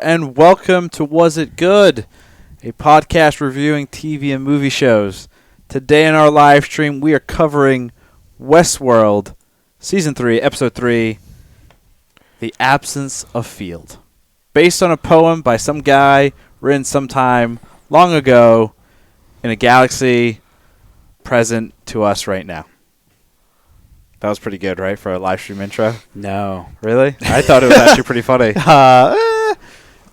And welcome to Was It Good, a podcast reviewing TV and movie shows. Today in our live stream, we are covering Westworld, Season 3, Episode 3, The Absence of Field. Based on a poem by some guy written sometime long ago in a galaxy present to us right now. That was pretty good, right, for a live stream intro? No. Really? I thought it was actually pretty funny.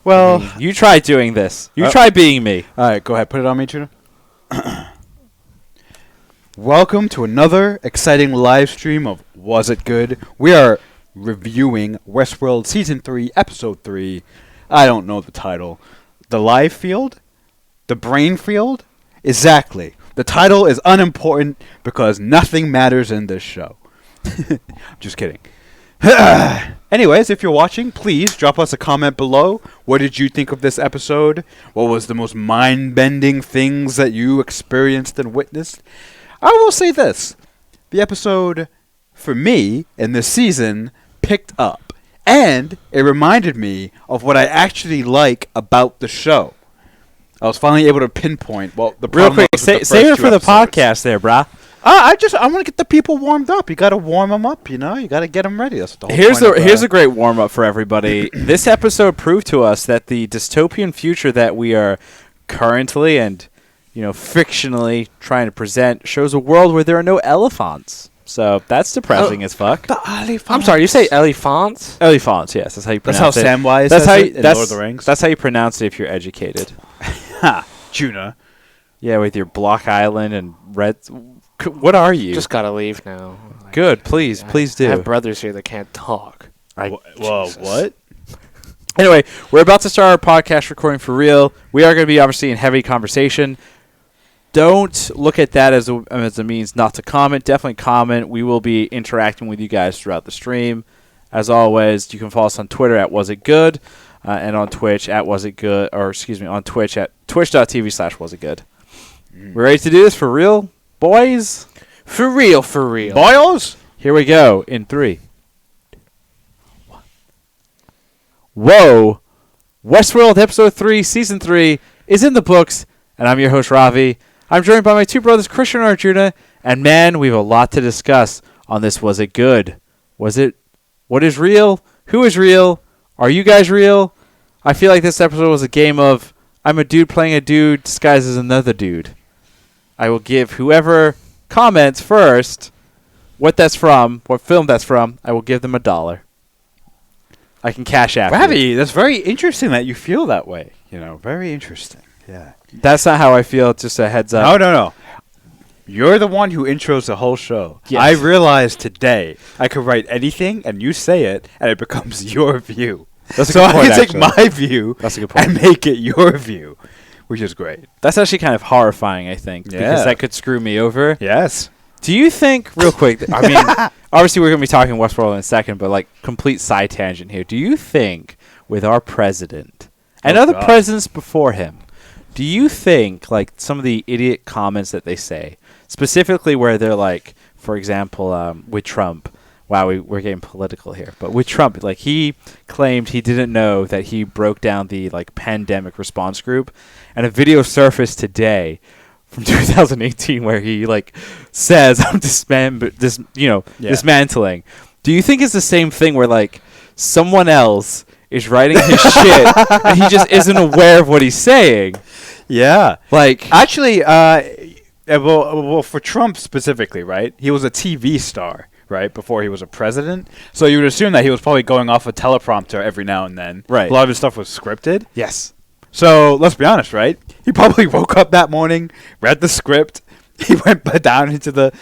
Well, You try doing this. You try being me. all right, go ahead. Put it on me, Tuna. Welcome to another exciting live stream of Was It Good? We are reviewing Westworld Season 3, Episode 3. I don't know the title. The Live Field? The Brain Field? Exactly. The title is unimportant because nothing matters in this show. Just kidding. Anyways, if you're watching, please drop us a comment below. What did you think of this episode? What was the most mind-bending things that you experienced and witnessed? I will say this. The episode, for me, in this season, picked up. And it reminded me of what I actually like about the show. I was finally able to pinpoint, well, the Real problem quick, was with the save it first for two the episodes. podcast there, brah. I want to get the people warmed up. You got to warm them up, you know? You got to get them ready. That's the whole Here's point a great warm-up for everybody. This episode proved to us that the dystopian future that we are currently and, fictionally trying to present shows a world where there are no elephants. So that's depressing as fuck. The elephants. I'm sorry, you say elephants? Elephants, yes, that's how you That's pronounce how it. Samwise That's says how it in Lord of the Rings. That's how you pronounce it if you're educated. Ha, Tuna. Yeah, with your Block Island and Red. What are you? Just gotta leave now. Good, please do. I have brothers here that can't talk. Whoa, Jesus. what? Anyway, we're about to start our podcast recording for real. We are going to be obviously in heavy conversation. Don't look at that as a means not to comment. Definitely comment. We will be interacting with you guys throughout the stream. As always, you can follow us on Twitter at Was It Good, and on Twitch at Was It Good, on Twitch at twitch.tv/Was It Good. We're ready to do this for real, boys? For real, for real. Boils? Here we go in 3, 2, 1. Whoa! Westworld Episode 3, Season 3 is in the books, and I'm your host, Ravi. I'm joined by my two brothers, Christian and Arjuna, and man, we have a lot to discuss on this Was It Good? What is real? Who is real? Are you guys real? I feel like this episode was a game of I'm a dude playing a dude disguised as another dude. I will give whoever comments first what that's from, what film that's from, I will give them $1. I can cash app you. Ravi, that's very interesting that you feel that way. Very interesting. Yeah. That's not how I feel, just a heads up. No. You're the one who intros the whole show. Yes. I realized today I could write anything and you say it and it becomes your view. That's a So good point, I can take actually. my view That's a good point. and make it your view, which is great. That's actually kind of horrifying, I think, because Yeah. that could screw me over. Yes. Do you think, real quick, I mean, obviously we're going to be talking Westworld in a second, but like complete side tangent here. Do you think with our president and Oh, other God. presidents before him, do you think like some of the idiot comments that they say, specifically where they're like, for example, with Trump, wow, we're getting political here, but with Trump, like he claimed he didn't know that he broke down the like pandemic response group, and a video surfaced today from 2018 where he like says I'm dismantling. Do you think it's the same thing where like someone else is writing his shit and he just isn't aware of what he's saying? Yeah. Like Actually, well, for Trump specifically, right? He was a TV star, right, before he was a president. So you would assume that he was probably going off a teleprompter every now and then. Right. A lot of his stuff was scripted. yes. So let's be honest, right? He probably woke up that morning, read the script. He went down into the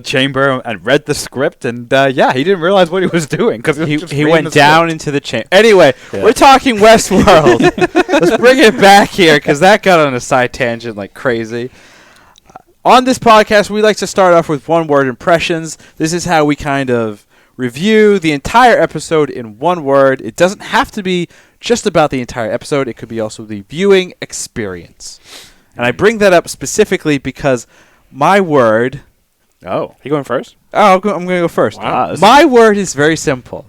chamber and read the script, and he didn't realize what he was doing because He went down into the chamber. Anyway, we're talking Westworld. Let's bring it back here because that got on a side tangent like crazy. On this podcast, we like to start off with one-word impressions. This is how we kind of review the entire episode in one word. It doesn't have to be just about the entire episode. It could be also the viewing experience. And I bring that up specifically because my word... Oh. You going first? Oh, I'm going to go first. Wow. My word is very simple.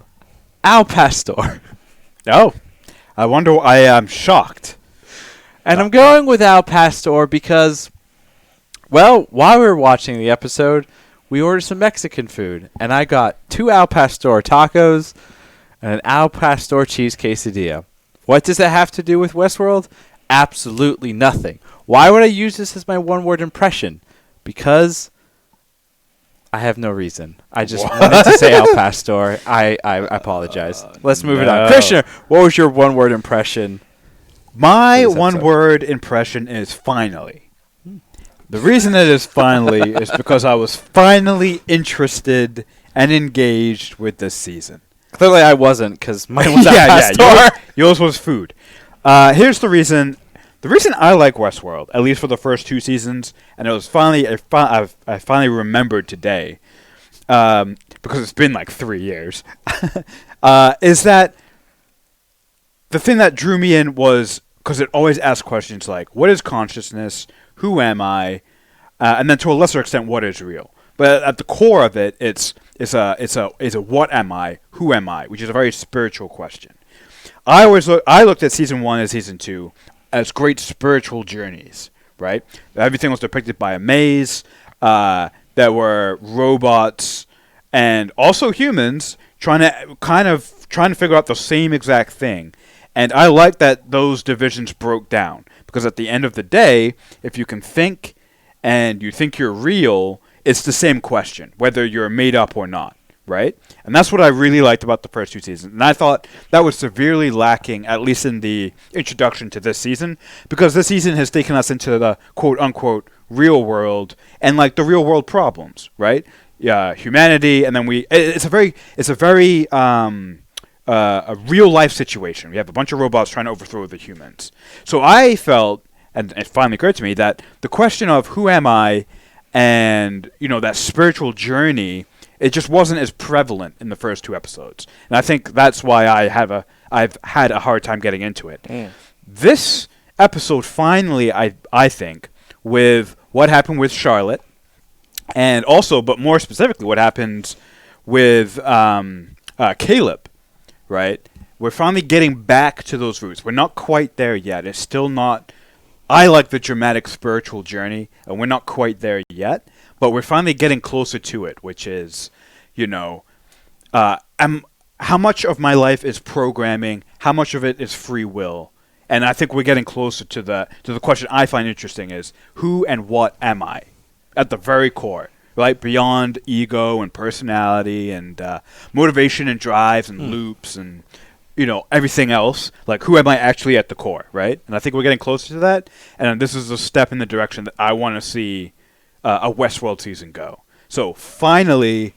Al Pastor. Oh. I am shocked. And I'm going with Al Pastor because, well, while we were watching the episode, we ordered some Mexican food, and I got 2 Al Pastor tacos and an Al Pastor cheese quesadilla. What does that have to do with Westworld? Absolutely nothing. Why would I use this as my one-word impression? Because I have no reason. I just wanted to say Al Pastor. I apologize. Let's move it on. Krishna, what was your one-word impression? My one-word impression is finally. The reason it is finally is because I was finally interested and engaged with this season. Clearly I wasn't, because mine was Al Pastor. Yours was food. Here's the reason. The reason I like Westworld, at least for the first 2 seasons, and it was finally I finally remembered today, because it's been like 3 years, is that the thing that drew me in was because it always asks questions like, what is consciousness? Who am I? And then to a lesser extent, what is real? But at the core of it, it's a what am I? Who am I? Which is a very spiritual question. I looked at season 1 and season 2 as great spiritual journeys, right? Everything was depicted by a maze. There were robots and also humans trying to figure out the same exact thing. And I like that those divisions broke down, because at the end of the day, if you can think and you think you're real, it's the same question, whether you're made up or not, right? And that's what I really liked about the first 2 seasons. And I thought that was severely lacking, at least in the introduction to this season, because this season has taken us into the quote-unquote real world and like the real world problems, right? Yeah, humanity, and then it's a very a real life situation. We have a bunch of robots trying to overthrow the humans. So I felt, and it finally occurred to me, that the question of who am I and, that spiritual journey, it just wasn't as prevalent in the first 2 episodes. And I think that's why I've had a hard time getting into it. This episode finally, I think, with what happened with Charlotte, and also, but more specifically, what happens with Caleb, right? We're finally getting back to those roots. We're not quite there yet. It's still not... I like the dramatic spiritual journey, and we're not quite there yet, but we're finally getting closer to it, which is, how much of my life is programming, how much of it is free will, and I think we're getting closer to the question I find interesting is, who and what am I? At the very core, right? Beyond ego and personality and motivation and drives and loops and everything else, like who am I actually at the core, right? And I think we're getting closer to that, and this is a step in the direction that I want to see a Westworld season go. So finally,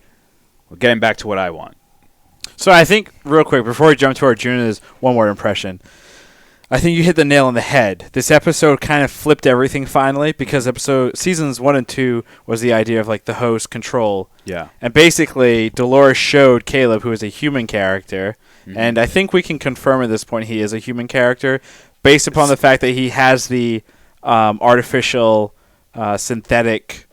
we're getting back to what I want. So I think, real quick, before we jump to Arjuna's one-word impression, I think you hit the nail on the head. This episode kind of flipped everything finally, because seasons 1 and 2 was the idea of like the host control. Yeah. And basically, Delores showed Caleb, who is a human character, and I think we can confirm at this point he is a human character, based upon the fact that he has the artificial, synthetic,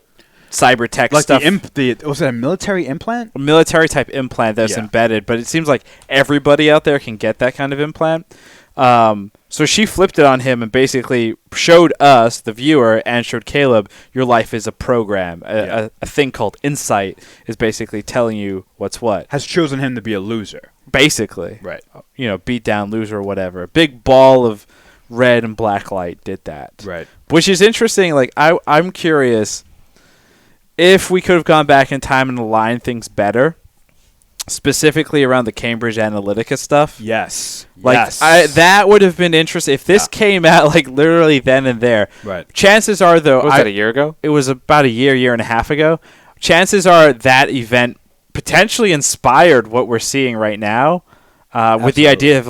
cyber tech like stuff. Was it a military implant? A military type implant that's embedded, but it seems like everybody out there can get that kind of implant. So she flipped it on him and basically showed us, the viewer, and showed Caleb, your life is a program. A thing called Insight is basically telling you what's what. Has chosen him to be a loser. Basically. Right. Beat down, loser, or whatever. A big ball of red and black light did that. Right. Which is interesting. Like, I'm curious if we could have gone back in time and aligned things better. Specifically around the Cambridge Analytica stuff. Yes. That would have been interesting. If this came out like literally then and there. Right. Chances are, though... Was that a year ago? It was about a year and a half ago. Chances are that event potentially inspired what we're seeing right now. With the idea of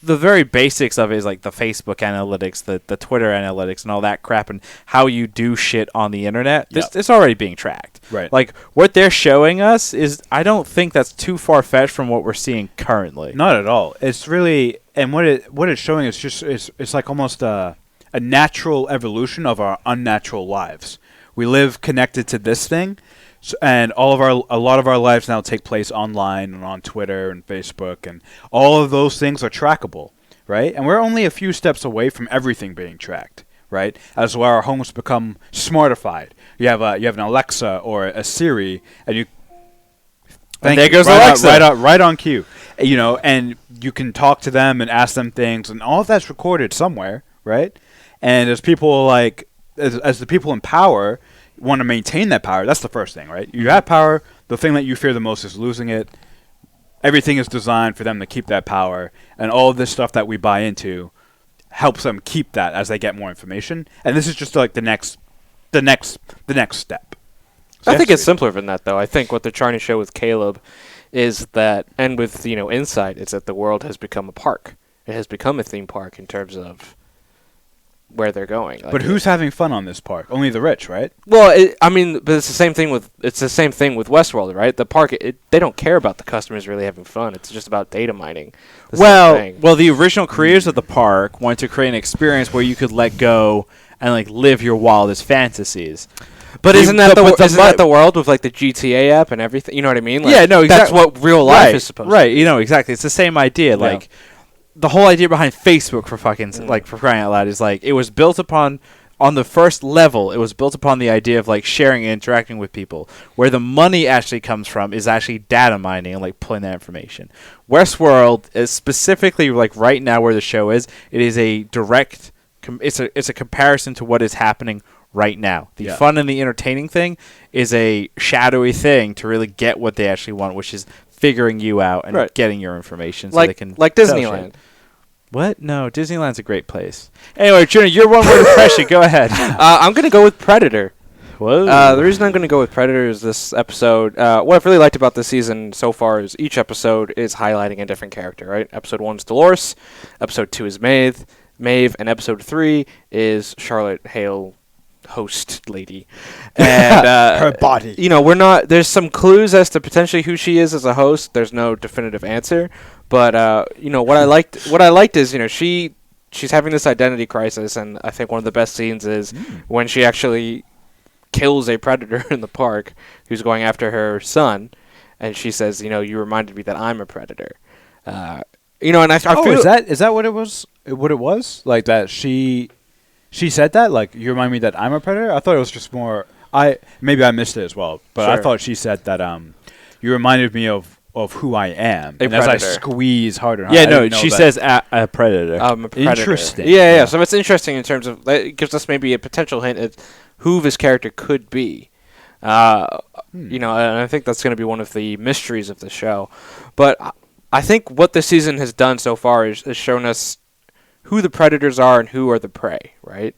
the very basics of it is like the Facebook analytics, the Twitter analytics, and all that crap, and how you do shit on the internet. It's already being tracked. Right. Like, what they're showing us is, I don't think that's too far-fetched from what we're seeing currently. Not at all. It's really, and what it's showing is just, it's like almost a natural evolution of our unnatural lives. We live connected to this thing, and a lot of our lives now take place online and on Twitter and Facebook, and all of those things are trackable. right? And we're only a few steps away from everything being tracked, right? As well, our homes become smartified. You have an Alexa or a Siri, and you. And there goes right Alexa. right on cue. And you can talk to them and ask them things, and all of that's recorded somewhere, right? And as people as the people in power want to maintain that power, that's the first thing, right? You have power. The thing that you fear the most is losing it. Everything is designed for them to keep that power, and all of this stuff that we buy into helps them keep that as they get more information. And this is just like the next step. So I think it's simpler than that, though. I think what they're trying to show with Caleb is that, and with Insight, is that the world has become a park. It has become a theme park in terms of where they're going. But who's having fun on this park? Only the rich, right? Well, but it's the same thing with Westworld, right? The park, they don't care about the customers really having fun. It's just about data mining. Well, the original creators of the park wanted to create an experience where you could let go and live your wildest fantasies. But isn't that the world with the GTA app and everything? You know what I mean? Yeah, no, exactly. That's what real life is supposed to be. Right, exactly. It's the same idea. Yeah. The whole idea behind Facebook for for crying out loud is it was built upon, on the first level, it was built upon the idea of sharing and interacting with people. Where the money actually comes from is actually data mining and pulling that information. Westworld is specifically right now where the show is. It is a direct. It's a comparison to what is happening right now. The fun and the entertaining thing is a shadowy thing to really get what they actually want, which is figuring you out and getting your information so they can Disneyland. What? No, Disneyland's a great place. Anyway, Junior, your one-word impression. Go ahead. I'm going to go with Predator. Whoa. The reason I'm going to go with Predator is this episode. What I've really liked about this season so far is each episode is highlighting a different character, right? Episode 1 is Delores. Episode 2 is Maeve. And Episode 3 is Charlotte Hale, host lady. And her body. There's some clues as to potentially who she is as a host. There's no definitive answer. But what I liked is she's having this identity crisis, and I think one of the best scenes is when she actually kills a predator in the park who's going after her son, and she says, you reminded me that I'm a predator. And I feel is that what it was? What it was that she said that you remind me that I'm a predator. I thought it was just more. Maybe I missed it as well, but Sure. I thought she said that you reminded me of who I am. A and as I predator. squeeze harder. Yeah, no, she says a predator. I'm a predator. Interesting. Yeah. So it's interesting in terms of it gives us maybe a potential hint at who this character could be. And I think that's going to be one of the mysteries of the show. But I think what this season has done so far is shown us who the predators are and who are the prey, right?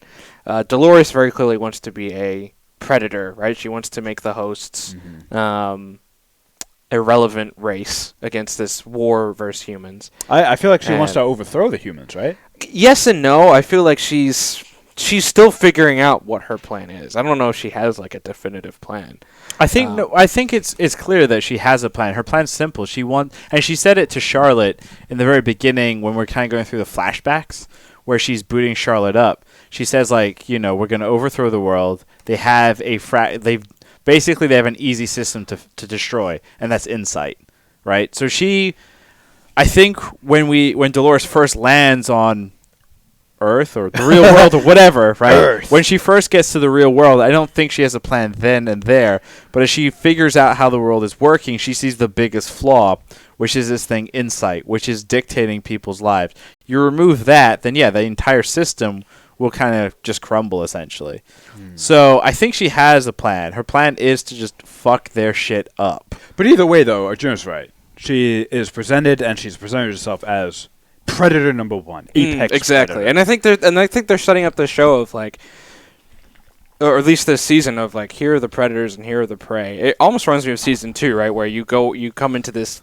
Delores very clearly wants to be a predator, right? She wants to make the hosts a relevant race against this war versus humans. I feel like she wants to overthrow the humans, right? Yes and no. I feel like she's still figuring out what her plan is. I don't know if she has a definitive plan. I think it's clear that she has a plan. Her plan's simple. And she said it to Charlotte in the very beginning when we're kind of going through the flashbacks where she's booting Charlotte up. She says we're going to overthrow the world. They have they have an easy system to destroy, and that's Insight, right? So I think when Delores first lands on Earth or the real world or whatever, right? Earth. When she first gets to the real world, I don't think she has a plan then and there. But as she figures out how the world is working, she sees the biggest flaw, which is this thing, Insight, which is dictating people's lives. You remove that, then the entire system will kind of just crumble, essentially. So I think she has a plan. Her plan is to just fuck their shit up. But either way, though, Arjuna's right. She's presented herself as Predator number 1, apex exactly. predator. And I think they're setting up the show of or at least this season of here are the predators and here are the prey. It almost reminds me of season 2, right, where you come into this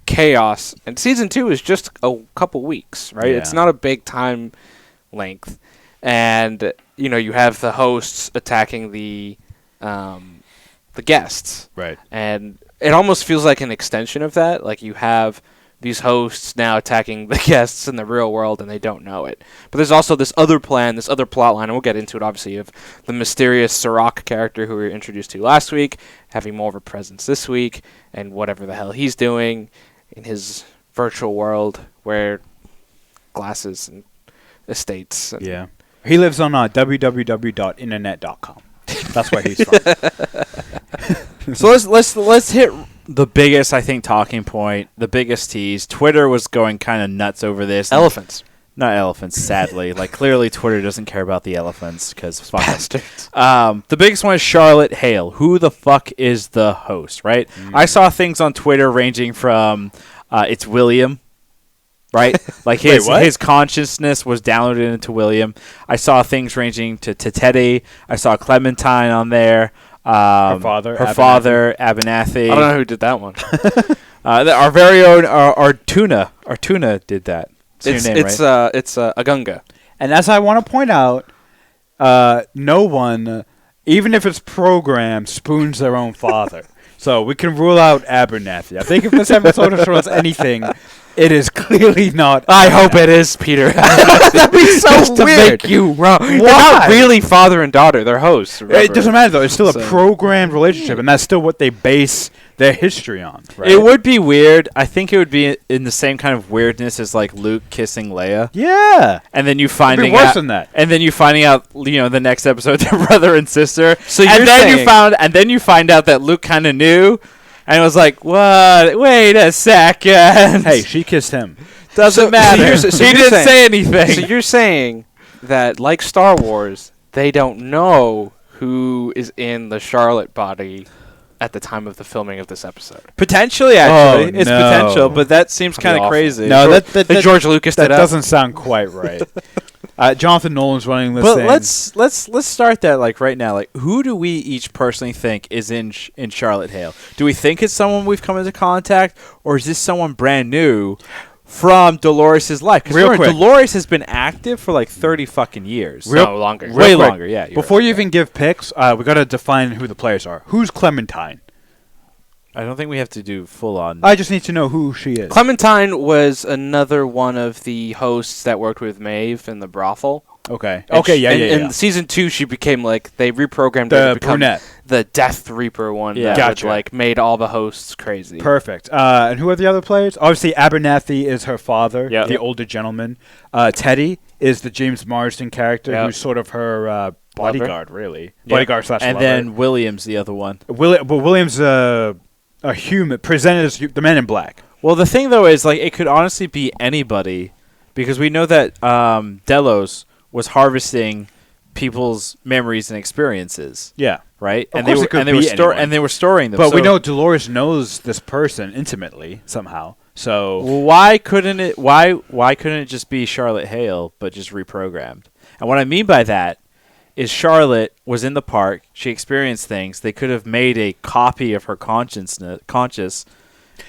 chaos, and season 2 is just a couple weeks, right? Yeah. It's not a big time length, and you have the hosts attacking the guests, Right. and it almost feels like an extension of that. You have these hosts now attacking the guests in the real world, and they don't know it. But there's also this other plan, this other plot line, and we'll get into it, obviously, of the mysterious Serac character who we were introduced to last week, having more of a presence this week, and whatever the hell he's doing in his virtual world, where glasses and estates. And Yeah. He lives on www.internet.com. That's where he's from. So let's hit the biggest, I think, talking point, the biggest tease. Twitter was going kind of nuts over this. Elephants. Not elephants, sadly. Like, clearly Twitter doesn't care about the elephants because Bastards. the biggest one is Charlotte Hale. Who the fuck is the host, right? I saw things on Twitter ranging from it's William, right? Like his consciousness was downloaded into William. I saw things ranging to Teddy. I saw Clementine on there. Her father, Abernathy. I don't know who did that one. Our very own Artuna. Artuna did that. It's Agunga. And as I want to point out, no one, even if it's programmed, spoons their own father. So we can rule out Abernathy. I think if this episode has shown us anything, it is clearly not. I hope it is, Peter. That'd be so Just to weird. make you wrong. Why? They're not really father and daughter. They're hosts. It doesn't matter, though. It's still So- a programmed relationship, and that's still what they base their history on. Right? It would be weird. I think it would be in the same kind of weirdness as like Luke kissing Leia, Yeah. and then you It'd finding be worse out, than that. and then you finding out, the next episode, they're brother and sister. So and you're then saying- you find out that Luke kind of knew, and it was like, what? Wait a second. Hey, she kissed him. Doesn't matter. you're- so he you're didn't saying- say anything. So you're saying that, like Star Wars, they don't know who is in the Charlotte body at the time of the filming of this episode. Potentially, actually, Oh, it's no. potential, but that seems That'd be kind of awful. crazy. No, That that George Lucas that did up. doesn't sound quite right. Jonathan Nolan's running this But thing. let's start that like right now. Like, who do we each personally think is in Charlotte Hale? Do we think it's someone we've come into contact, or is this someone brand new from Dolores' life? Because Real quick. Dolores has been active for like 30 fucking years. No, longer. Real Way quick, longer, yeah. you're Before right. you even give picks, we got to define who the players are. Who's Clementine? I don't think we have to do full on. I just need to know who she is. Clementine was another one of the hosts that worked with Maeve in the brothel. Okay. And Okay. she- Yeah. and, Yeah. In Yeah. season 2, she became like they reprogrammed her The to become brunette. the Death Reaper one. Yeah. that Gotcha. would, like made all the hosts crazy. Perfect. And who are the other players? Obviously, Abernathy is her father, Yep. the older gentleman. Teddy is the James Marsden character, Yep. who's sort of her bodyguard, really. Yep. Bodyguard slash and lover. then William's the other one. William's a human, presented as the Man in Black. Well, the thing though is like it could honestly be anybody, because we know that Delos was harvesting people's memories and experiences, Yeah. right? Of And course they it could were be anyone. they were storing them. But we So- know Delores knows this person intimately somehow. So Well, why couldn't it just be Charlotte Hale but just reprogrammed? And what I mean by that is Charlotte was in the park, she experienced things. They could have made a copy of her conscious,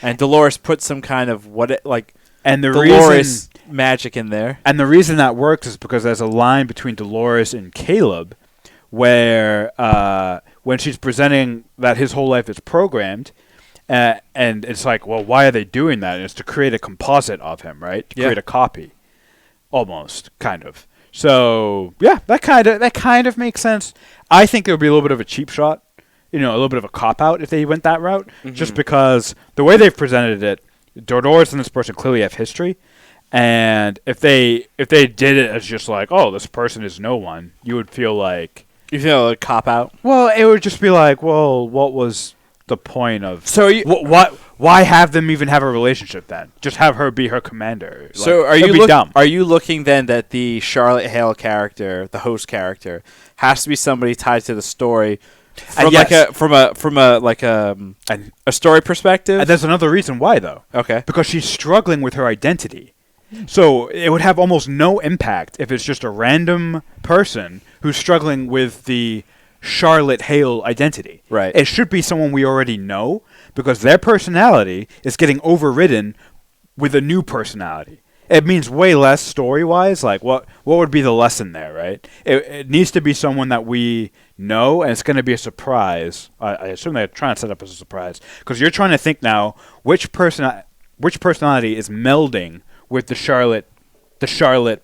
and Delores put some kind of and the Dolores reason magic in there. and the reason that works is because there's a line between Delores and Caleb where when she's presenting that his whole life is programmed, and it's like, well, why are they doing that? And it's to create a composite of him, right? To Yeah. create a copy, almost, kind of. So yeah, that kind of makes sense. I think there would be a little bit of a cheap shot, a little bit of a cop out if they went that route, just because the way they've presented it, Dolores and this person clearly have history. And if they did it as just like, oh, this person is no one, you would feel like, You feel a cop out. well, it would just be like, well, what was the point of? So you, Why have them even have a relationship then? Just have her be her commander. so Like, are that'd you be dumb? are you looking then that the Charlotte Hale character, the host character, has to be somebody tied to the story from yes. a story perspective? And there's another reason why though, Okay. because she's struggling with her identity. So it would have almost no impact if it's just a random person who's struggling with the Charlotte Hale identity. Right. It should be someone we already know because their personality is getting overridden with a new personality. It means way less story-wise. Like, what would be the lesson there, right? It needs to be someone that we know, and it's going to be a surprise. I assume they're trying to set up as a surprise because you're trying to think now which personality is melding with the Charlotte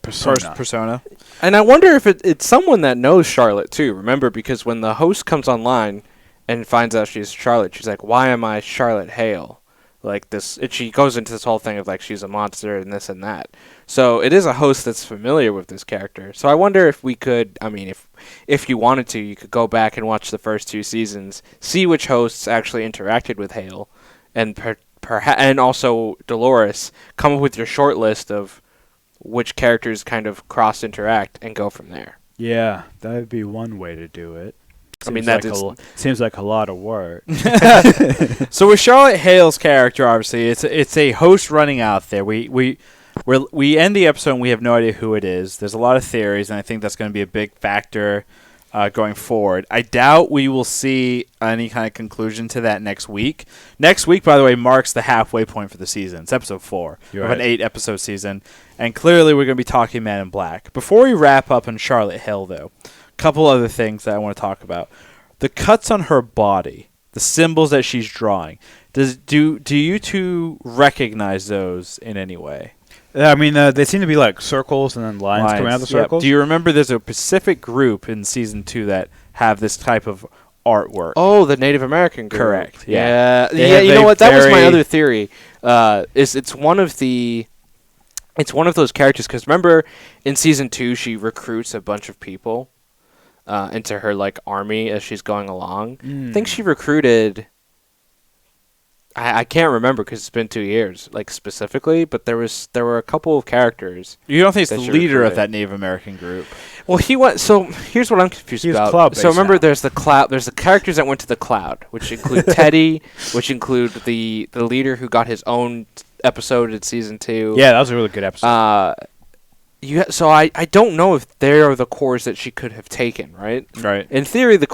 persona. Persona. And I wonder if it's someone that knows Charlotte too. Remember, because when the host comes online and finds out she's Charlotte, she's like, "Why am I Charlotte Hale?" like this. She goes into this whole thing of like she's a monster and this and that. So it is a host that's familiar with this character. So I wonder if we could. I mean, if you wanted to, you could go back and watch the first 2 seasons, see which hosts actually interacted with Hale, and and also Delores. Come up with your short list of which characters kind of cross interact and go from there. Yeah, that would be one way to do it. Seems like a lot of work. So with Charlotte Hale's character, obviously, it's a host running out there. We end the episode and we have no idea who it is. There's a lot of theories, and I think that's going to be a big factor going forward. I doubt we will see any kind of conclusion to that next week. Next week, by the way, marks the halfway point for the season. It's episode 4 of an 8-episode season, and clearly we're going to be talking Man in Black. Before we wrap up on Charlotte Hale, though, couple other things that I want to talk about. The cuts on her body, the symbols that she's drawing. Do you two recognize those in any way? I mean, they seem to be like circles and then lines coming out of the circles. Yep. Do you remember there's a specific group in season 2 that have this type of artwork? Oh, the Native American group. Correct. Yeah. You know what? That was my other theory. It's one of those characters, because remember in season 2 she recruits a bunch of people into her like army as she's going along. I think she recruited. I can't remember because it's been 2 years, like specifically, but there were a couple of characters. You don't think it's the leader of that Native American group? Well, he went. So here's what I'm confused about. So remember, there's the cloud. There's the characters that went to the cloud, which include Teddy, which include the leader who got his own episode in season 2. Yeah, that was a really good episode. So I don't know if they are the cores that she could have taken, right? Right. In theory, the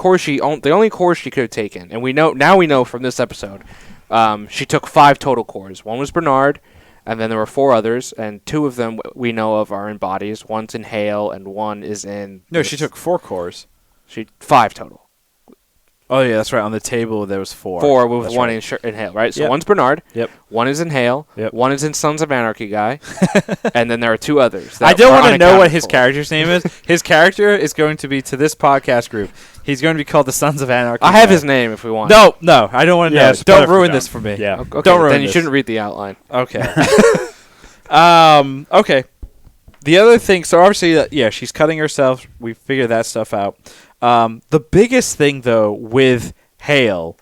only cores she could have taken, and we know from this episode, she took 5 total cores. One was Bernard, and then there were 4 others, and 2 of them we know of are in bodies. One's in Hale, and one is in. No, she took 4 cores. 5 total. Oh yeah, that's right. On the table there was 4. 4 with that's one right. in Hale, right? So one's Bernard. Yep. One is in Hale. Yep. One is in Sons of Anarchy guy. And then there are 2 others. I don't want to know what his character's name is. His character is going to be, to this podcast group, he's going to be called the Sons of Anarchy. I have his name if we want. No, I don't want to know. Don't ruin this for me. Yeah. Okay, don't ruin then you this. shouldn't read the outline. Okay. Okay. The other thing, so obviously, she's cutting herself. We figured that stuff out. The biggest thing, though, with Hale,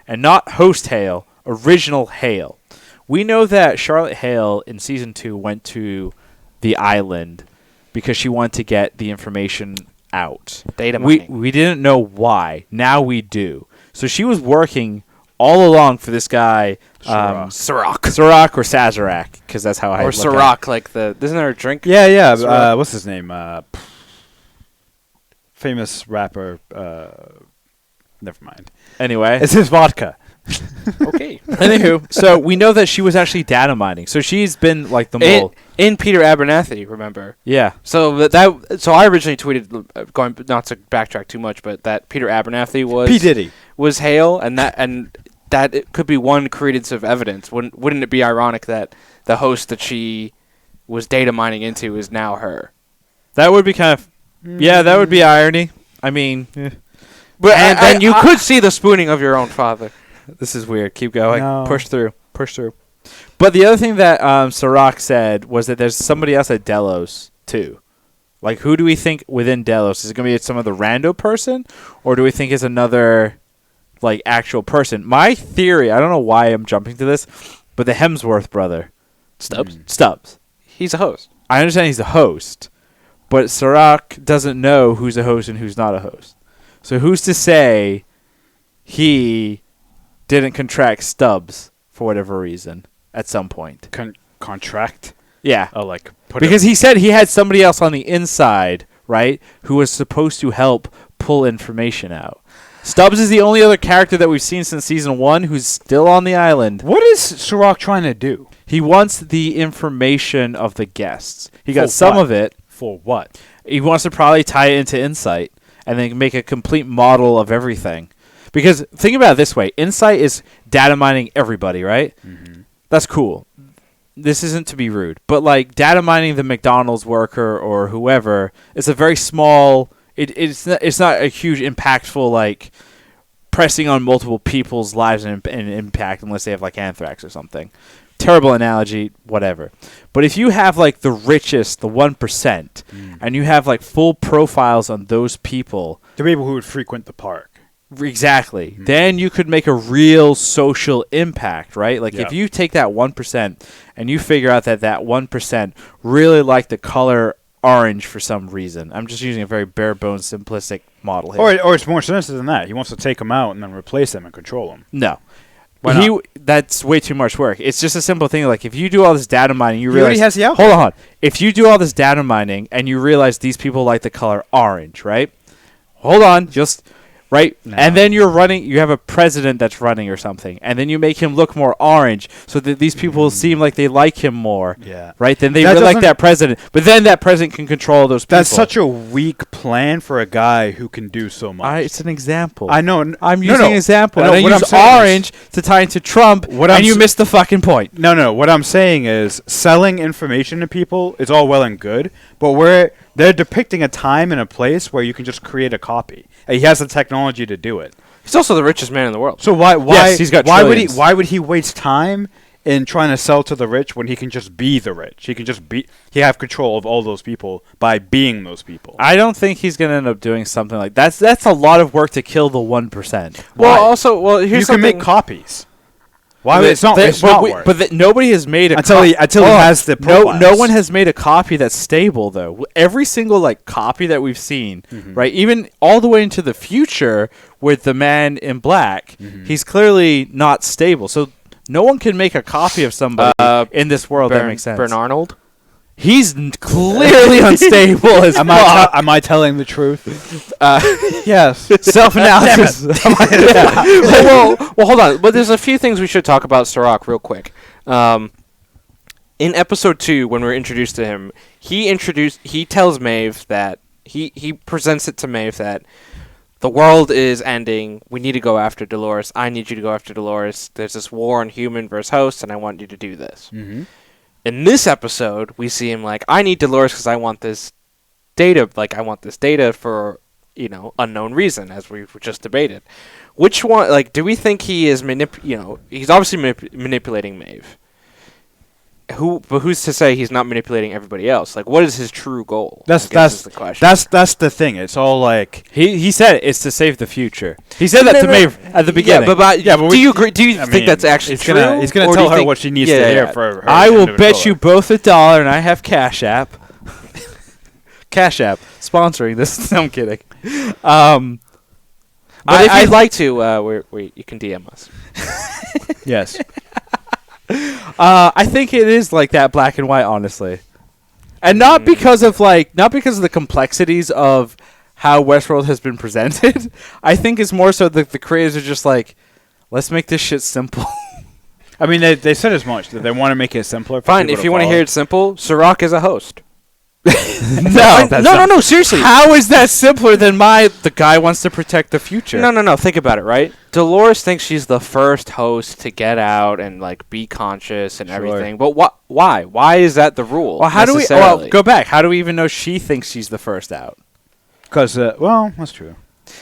and not host Hale, original Hale. We know that Charlotte Hale in season 2 went to the island because she wanted to get the information out. Data mining. We didn't know why. Now we do. So she was working all along for this guy, Serac or Sazerac, because that's how I or look Serac, like isn't there a drink? Yeah. What's his name? Famous rapper. Never mind. Anyway, it's his vodka. Okay. Anywho, so we know that she was actually data mining. So she's been like the mole in Peter Abernathy. Remember? Yeah. So So I originally tweeted, going not to backtrack too much, but that Peter Abernathy was P Diddy was Hale, and that it could be one credence of evidence. Wouldn't it be ironic that the host that she was data mining into is now her? That would be kind of that would be irony. I mean. But then you could see the spooning of your own father. This is weird. Keep going. No. Push through. But the other thing that Serac said was that there's somebody else at Delos, too. Like, who do we think within Delos? Is it going to be some other rando person? Or do we think it's another, like, actual person? My theory, I don't know why I'm jumping to this, but the Hemsworth brother. Stubbs. He's a host. I understand he's a host, but Serac doesn't know who's a host and who's not a host. So who's to say he didn't contract Stubbs for whatever reason at some point? Contract? Yeah. Oh, because he said he had somebody else on the inside, right, who was supposed to help pull information out. Stubbs is the only other character that we've seen since season 1 who's still on the island. What is Serac trying to do? He wants the information of the guests. He got some of it. For what? He wants to probably tie it into Insight and then make a complete model of everything. Because think about it this way. Insight is data mining everybody, right? Mm-hmm. That's cool. This isn't to be rude. But like data mining the McDonald's worker or whoever, it's a very small... It's not a huge impactful like pressing on multiple people's lives and impact unless they have like anthrax or something. Terrible analogy, whatever. But if you have like the richest, the 1%, and you have like full profiles on those people, The people who would frequent the park. exactly, then you could make a real social impact, right? Like Yeah. if you take that 1% and you figure out that 1% really like the color orange for some reason. I'm just using a very bare bones, simplistic model here. Or it's more sinister than that. He wants to take them out and then replace them and control them. No. Why not? That's way too much work. It's just a simple thing. Like if you do all this data mining, you He realize. already has the outfit. Hold on. If you do all this data mining and you realize these people like the color orange, right? Hold on. Just right. No. And then you're running. You have a president that's running or something, and then you make him look more orange, so that these people seem like they like him more. Yeah. Right. Then they That really like doesn't- that president, but then that president can control those people. That's such a weak plan for a guy who can do so much. It's an example. I know. I'm no, using no. an example. No, And I what I'm use saying is- orange to tie into Trump, What and I'm you s- missed the fucking point. No. What I'm saying is selling information to people is all well and good, but they're depicting a time and a place where you can just create a copy. And he has the technology to do it. He's also the richest man in the world. So why Yes, he's got trillions. why would he waste time in trying to sell to the rich when he can just be the rich? He have control of all those people by being those people. I don't think he's going to end up doing something like that. That's a lot of work to kill the 1%. Well, Why? here's You can something. make copies. Why? It's not. It's not work. Nobody has made a Until he has the no profiles. one has made a copy that's stable though. Every single like copy that we've seen, right, even all the way into the future with the man in black, he's clearly not stable. So no one can make a copy of somebody in this world that makes sense. Bern Arnold. He's clearly unstable as fuck. Am I telling the truth? Yes. Self-analysis. well, hold on. But there's a few things we should talk about Serac real quick. In episode 2, when we're introduced to him, he tells Maeve that he presents it to Maeve that the world is ending. We need to go after Delores. I need you to go after Delores. There's this war on human versus host, and I want you to do this. Mm-hmm. In this episode, we see him like, I need Delores because I want this data. Like, I want this data for, unknown reason, as we just debated. Which one, like, do we think he is he's obviously manipulating Maeve. But who's to say he's not manipulating everybody else? Like, what is his true goal? That's the question. That's the thing. It's all like He said it's to save the future. He said that to Maeve at the beginning. Do you agree? Do you I think mean, that's actually he's true? he's gonna Or do tell you her think- what she needs Yeah, to hear yeah. for her. I will bet individual you both $1, and I have Cash App. Cash App sponsoring this. I'm kidding. But if you'd like to, you can DM us. Yes. I think it is like that, black and white, honestly, and not because of the complexities of how Westworld has been presented. I think it's more so that the creators are just like, let's make this shit simple. I mean, they said as much that they want to make it simpler. For Fine, people if you want to follow. hear it simple, Serac is a host. No, seriously. How is that simpler than the guy wants to protect the future? No. Think about it, right? Dolores thinks she's the first host to get out and like be conscious and Sure. everything. But why? Why is that the rule? Well, how do we? necessarily? Well, go back. How do we even know she thinks she's the first out? Because that's true.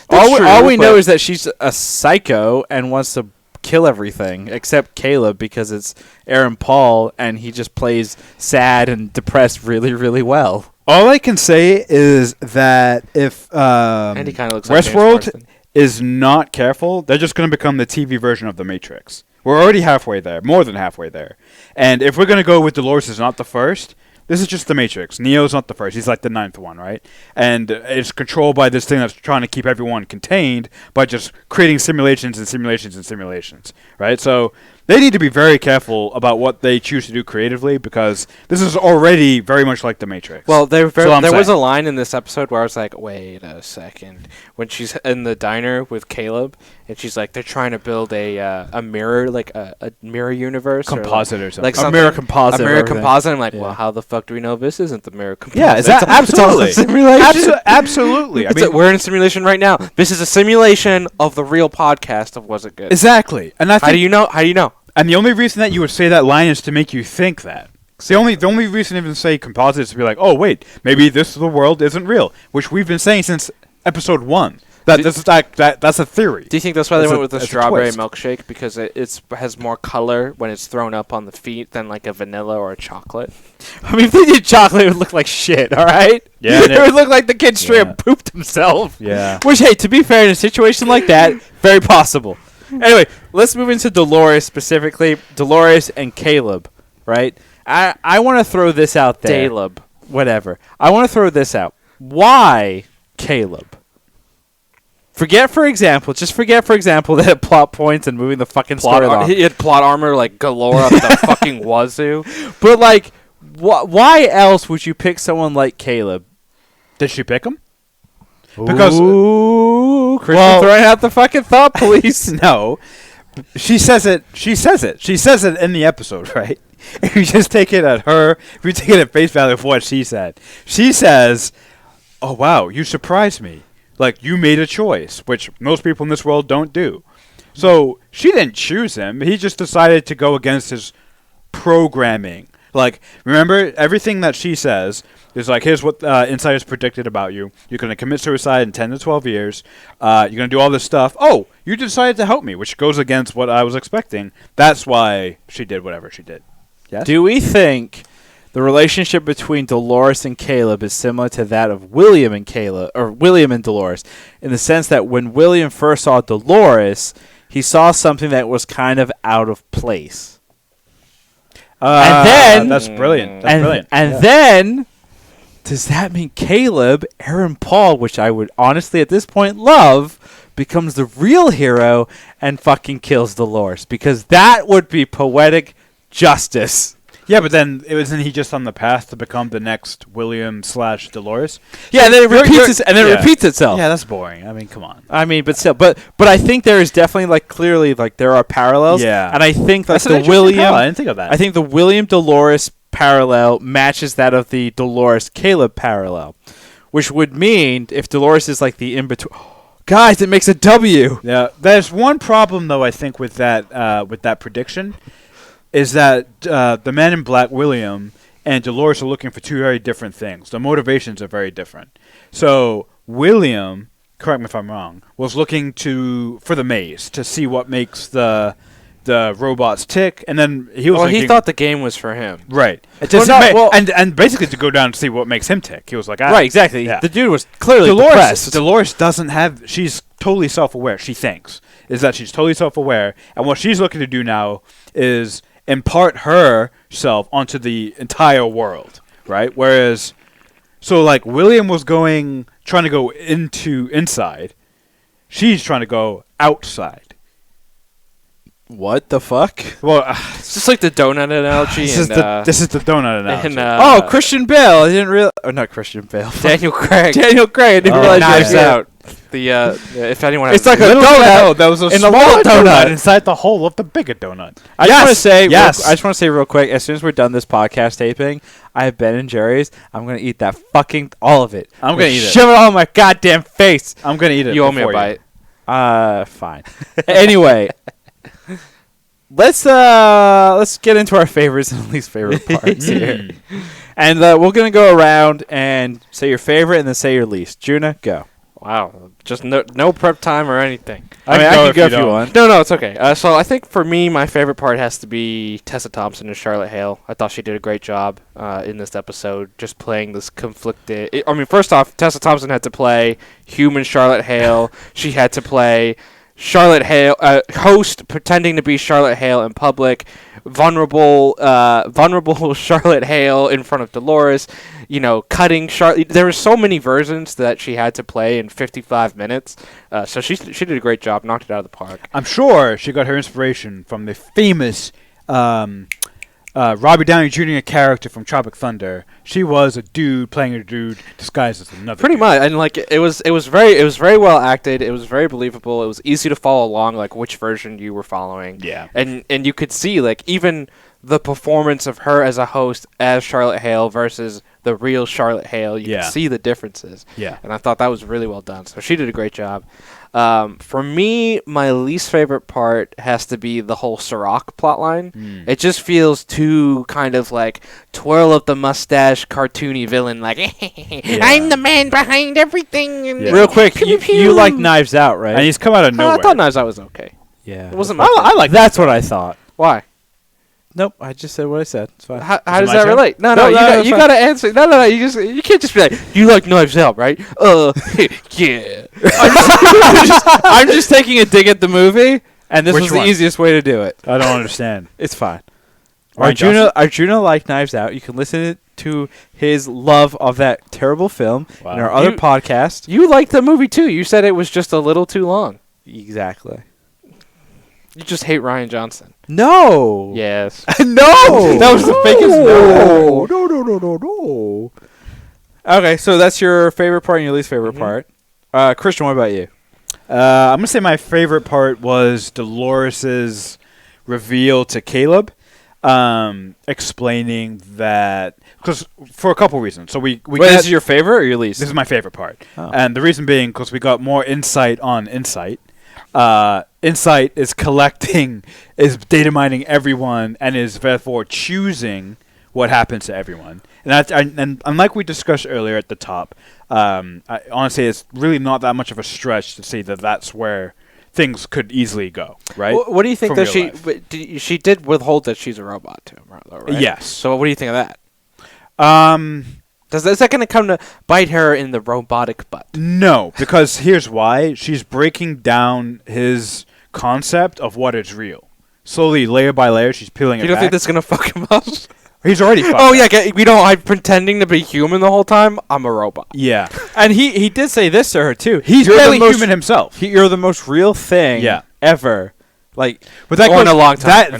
That's true, all we know but- is that she's a psycho and wants to kill everything except Caleb because it's Aaron Paul and he just plays sad and depressed really, really well. All I can say is that if And he kind of looks like James Westworld Marsden. is not careful, they're just going to become the TV version of The Matrix. We're already halfway there, more than halfway there. And if we're going to go with Dolores is not the first, this is just The Matrix. Neo's not the first. He's like the 9th one, right? And it's controlled by this thing that's trying to keep everyone contained by just creating simulations and simulations and simulations, right? So they need to be very careful about what they choose to do creatively because this is already very much like The Matrix. Well, there So I'm was a saying. line in this episode where I was like, wait a second. When she's in the diner with Caleb, and she's like, they're trying to build a mirror, like a mirror universe. Composite or something. Like A something. mirror composite A of mirror everything. composite. I'm like, Yeah. well, how the fuck do we know this isn't the mirror composite? Yeah, It's all absolutely. a simulation. Absolutely. I mean, We're in a simulation right now. This is a simulation of the real podcast of Was It Good? exactly. And I How do think, you know? How do you know? and the only reason that you would say that line is to make you think that. The only reason to even say composite is to be like, oh wait, maybe this the world isn't real, which we've been saying since episode 1. That's a theory. Do you think that's why they went with the It's a strawberry twist. milkshake? Because it has more color when it's thrown up on the feet than like a vanilla or a chocolate? I mean, if they did chocolate, it would look like shit, all right? Yeah, It would look like the kid straight up pooped himself. Yeah. Which, hey, to be fair, in a situation like that, very possible. Anyway, let's move into Delores specifically. Delores and Caleb, right? I want to throw this out there. Caleb. Whatever. I want to throw this out. Why Caleb? Forget, for example, that plot points and moving the fucking story along. He had plot armor like galore up the fucking wazoo. But, like, why else would you pick someone like Caleb? Did she pick him? Because Ooh, Christian throwing out the fucking thought police. no, she says it. She says it in the episode, right? If you just take it at her, if you take it at face value of what she said, she says, "Oh wow, you surprised me. Like you made a choice, which most people in this world don't do." So she didn't choose him. He just decided to go against his programming. Like, remember, everything that she says is like, here's what insiders predicted about you. You're going to commit suicide in 10 to 12 years. You're going to do all this stuff. Oh, you decided to help me, which goes against what I was expecting. That's why she did whatever she did. Yes? Do we think the relationship between Delores and Caleb is similar to that of William and Caleb, or William and Delores, in the sense that when William first saw Delores, he saw something that was kind of out of place? And then that's brilliant. And then, does that mean Caleb, Aaron Paul, which I would honestly at this point love, becomes the real hero and fucking kills Delores? Because that would be poetic justice. Yeah, but then isn't he just on the path to become the next William/Delores? Yeah, and then it repeats itself. Yeah, that's boring. I mean, come on. I mean, but still, but I think there is definitely like clearly like there are parallels. Yeah, and I think like that's an the William. parallel. I didn't think of that. I think the William Delores parallel matches that of the Delores Caleb parallel, which would mean if Delores is like the in between. Guys, it makes a W. Yeah, there's one problem though. I think with that prediction. Is that the Man in Black, William, and Delores are looking for two very different things. The motivations are very different. So William, correct me if I'm wrong, was looking for the maze to see what makes the robots tick, and then he was. Well, he thought the game was for him, right? And basically to go down and see what makes him tick. He was like, right, exactly. Yeah. The dude was clearly depressed. Delores doesn't have. She's totally self-aware. She thinks is that she's totally self-aware, and what she's looking to do now is impart herself onto the entire world, right? Whereas, so like William was trying to go inside, she's trying to go outside. What the fuck? Well, it's just like the donut analogy. This is the donut analogy. Oh, Christian Bale. I didn't realize. Oh, not Christian Bale. Daniel Craig. Daniel Craig. I didn't realize. Knives Out. If anyone has it's like a donut. That was a in small a donut inside the hole of the bigger donut. I just want to say real quick. As soon as we're done this podcast taping, I have Ben and Jerry's. I'm gonna eat that fucking all of it. I'm gonna eat it. Shove it all in my goddamn face. I'm gonna eat it. You owe me a bite. Fine. Anyway, let's get into our favorites and least favorite parts here, and we're gonna go around and say your favorite and then say your least. Juna, go. Wow, just no prep time or anything. I can go if you want. No, it's okay. So I think for me, my favorite part has to be Tessa Thompson and Charlotte Hale. I thought she did a great job in this episode, just playing this conflicted. First off, Tessa Thompson had to play human Charlotte Hale. She had to play Charlotte Hale, host pretending to be Charlotte Hale in public, vulnerable Charlotte Hale in front of Delores, cutting Charlotte. There were so many versions that she had to play in 55 minutes. So she did a great job, knocked it out of the park. I'm sure she got her inspiration from the famous Robert Downey Jr. character from Tropic Thunder. She was a dude playing a dude disguised as another. Pretty dude. much, and like it was very well acted. It was very believable. It was easy to follow along, like which version you were following. Yeah, and you could see like even the performance of her as a host as Charlotte Hale versus the real Charlotte Hale. You can see the differences. Yeah. And I thought that was really well done. So she did a great job. For me, my least favorite part has to be the whole Serac plotline. It just feels too kind of like twirl of the mustache, cartoony villain, like, I'm the man behind everything. And Real quick, you like Knives Out, right? And he's come out of nowhere. I thought Knives Out was okay. Yeah. It wasn't my I like That's what I thought. Why? Nope, I just said what I said. It's fine. How it does my that turn? relate? No, No, you it's fine. gotta answer. No. You can't just be like, you like Knives Out, right? Yeah. I'm just taking a dig at the movie, and this Which was one? the easiest way to do it. I don't understand. It's fine. Ryan Arjuna liked Knives Out. You can listen to his love of that terrible film in our other podcast. You liked the movie too. You said it was just a little too long. Exactly. You just hate Ryan Johnson. No. Yes. No. That was the fakest no. No. Okay, so that's your favorite part and your least favorite part. Christian, what about you? I'm gonna say my favorite part was Dolores's reveal to Caleb, explaining that because for a couple reasons. So we Wait, this is your favorite or your least? this is my favorite part, Oh. and the reason being because we got more insight on Insight. Insight is data mining everyone, and is therefore choosing what happens to everyone. And unlike we discussed earlier at the top, I honestly, it's really not that much of a stretch to see that that's where things could easily go, right? What do you think From that real life. she did withhold that she's a robot to him, right? Yes. So what do you think of that? Um, Is that going to come to bite her in the robotic butt? no, because here's why. She's breaking down his concept of what is real. Slowly, layer by layer, she's peeling You it don't back. think that's going to fuck him up? He's already fucked Oh, up. yeah. I'm pretending to be human the whole time. I'm a robot. Yeah. And he did say this to her too. He's You're barely the most- human himself. You're the most real thing Yeah. ever. Like, But that Oh, in goes, a long time.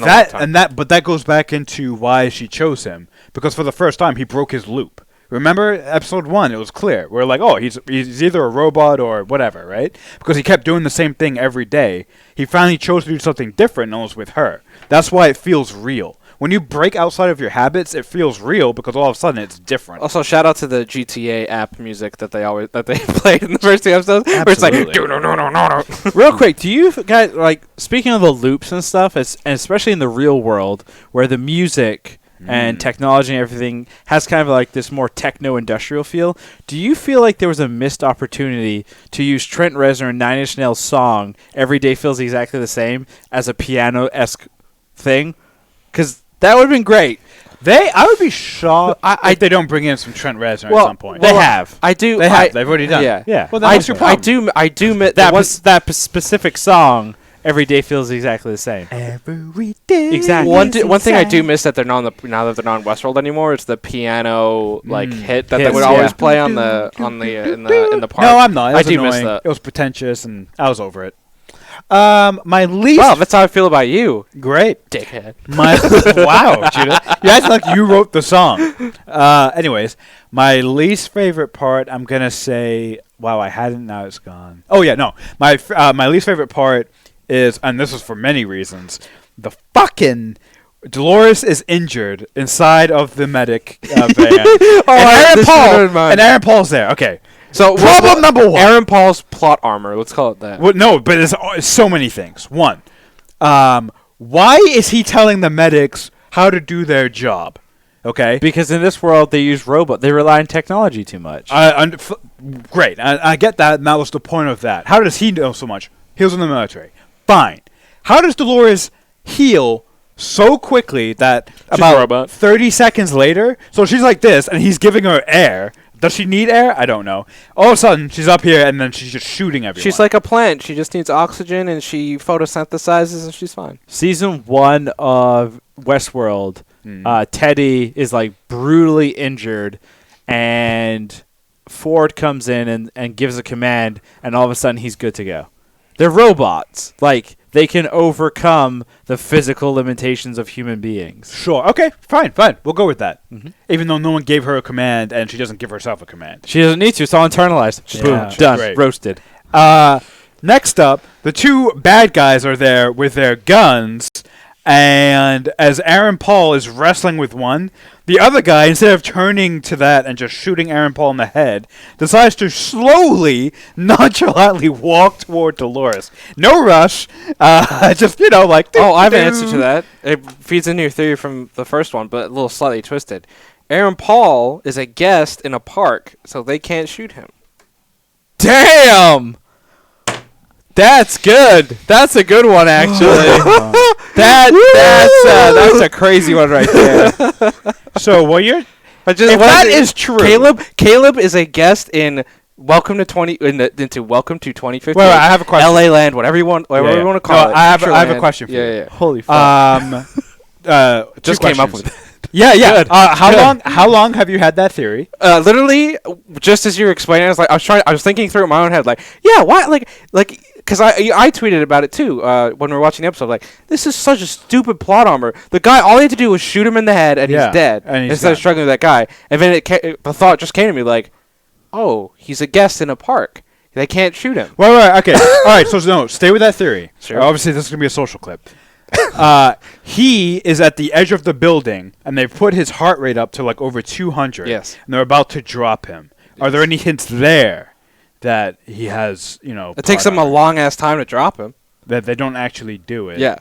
But that goes back into why she chose him, because for the first time he broke his loop. Remember episode 1? It was clear. We're like, oh, he's either a robot or whatever, right? Because he kept doing the same thing every day. He finally chose to do something different, and it was with her. That's why it feels real. When you break outside of your habits, it feels real because all of a sudden it's different. Also, shout out to the GTA app music that they played in the first two episodes. Where it's like, Absolutely. no. real quick, do you guys like speaking of the loops and stuff, and especially in the real world where the music and technology and everything has kind of like this more techno-industrial feel? Do you feel like there was a missed opportunity to use Trent Reznor and Nine Inch Nails' song "Every Day Feels Exactly the Same" as a piano-esque thing? Because that would have been great. I would be shocked if they don't bring in some Trent Reznor at some point. They have. I do. They have. They've already done. Yeah. Yeah. Well, then what's your problem? I do. That specific song, "Every Day Feels Exactly the Same." Every day. Exactly. One thing I do miss that they're not now that they're not in Westworld anymore. It's the piano hit that they Hits, would always yeah. play in the park. No, I'm not. It I was do miss annoying. that. It was pretentious, and I was over it. My least Wow, that's how I feel about you, great. dickhead. My wow, Judah, you act like you wrote the song. Anyways, my least favorite part, I'm gonna say, wow, I hadn't. Now it's gone. Oh yeah, no, my least favorite part is, and this is for many reasons, the fucking Delores is injured inside of the medic van. And Aaron Paul's there. Okay. So Problem number one. Aaron Paul's plot armor. Let's call it that. Well, no, but it's so many things. One, why is he telling the medics how to do their job? Okay. Because in this world, they use robot. They rely on technology too much. Great. I get that, and that was the point of that. How does he know so much? He was in the military. Fine. How does Delores heal so quickly that a about robot. 30 seconds later, so she's like this, and he's giving her air. Does she need air? I don't know. All of a sudden, she's up here, and then she's just shooting everyone. She's like a plant. She just needs oxygen, and she photosynthesizes, and she's fine. Season 1 of Westworld, Teddy is like brutally injured, and Ford comes in and gives a command, and all of a sudden he's good to go. They're robots. Like, they can overcome the physical limitations of human beings. Sure. Okay. Fine. We'll go with that. Even though no one gave her a command, and she doesn't give herself a command. She doesn't need to. It's all internalized. Yeah. Boom. Done. Great. Roasted. Next up, the two bad guys are there with their guns, And as Aaron Paul is wrestling with one, the other guy, instead of turning to that and just shooting Aaron Paul in the head, decides to slowly, nonchalantly walk toward Delores. No rush. Just, like... Oh, I have an answer to that. It feeds into your theory from the first one, but a little slightly twisted. Aaron Paul is a guest in a park, so they can't shoot him. Damn! That's good. That's a good one, actually. That's a crazy one right there. So what you're... If that is true... Caleb is a guest in Welcome to 2015. Wait, I have a question. LA Land, whatever you want to call it. I have a question for you. Yeah. Holy fuck. Just came up with it. Yeah. How long have you had that theory? Literally, just as you were explaining, I was thinking through it in my own head, why, because I tweeted about it too when we were watching the episode. Like, this is such a stupid plot armor. The guy, all he had to do was shoot him in the head, and he's dead. Instead of struggling with that guy, and then the thought just came to me like, oh, he's a guest in a park. They can't shoot him. Right. Okay. All right. So no, stay with that theory. Sure. Obviously, this is gonna be a social clip. He is at the edge of the building, and they've put his heart rate up to like over 200. Yes. And they're about to drop him. Yes. Are there any hints there that he has, It takes them a long ass time to drop him. That they don't actually do it. Yeah.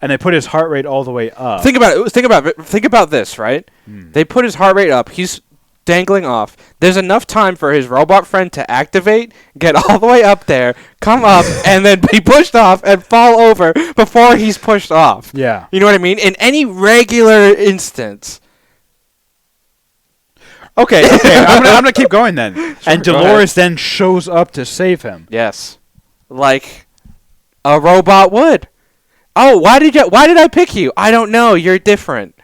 And they put his heart rate all the way up. Think about this, right? They put his heart rate up. He's dangling off. There's enough time for his robot friend to activate, get all the way up there, come up, and then be pushed off and fall over before he's pushed off. Yeah. You know what I mean? In any regular instance. Okay. I'm gonna keep going then. Sure, and Delores then shows up to save him. Yes. Like a robot would. Oh, why did I pick you? I don't know. You're different.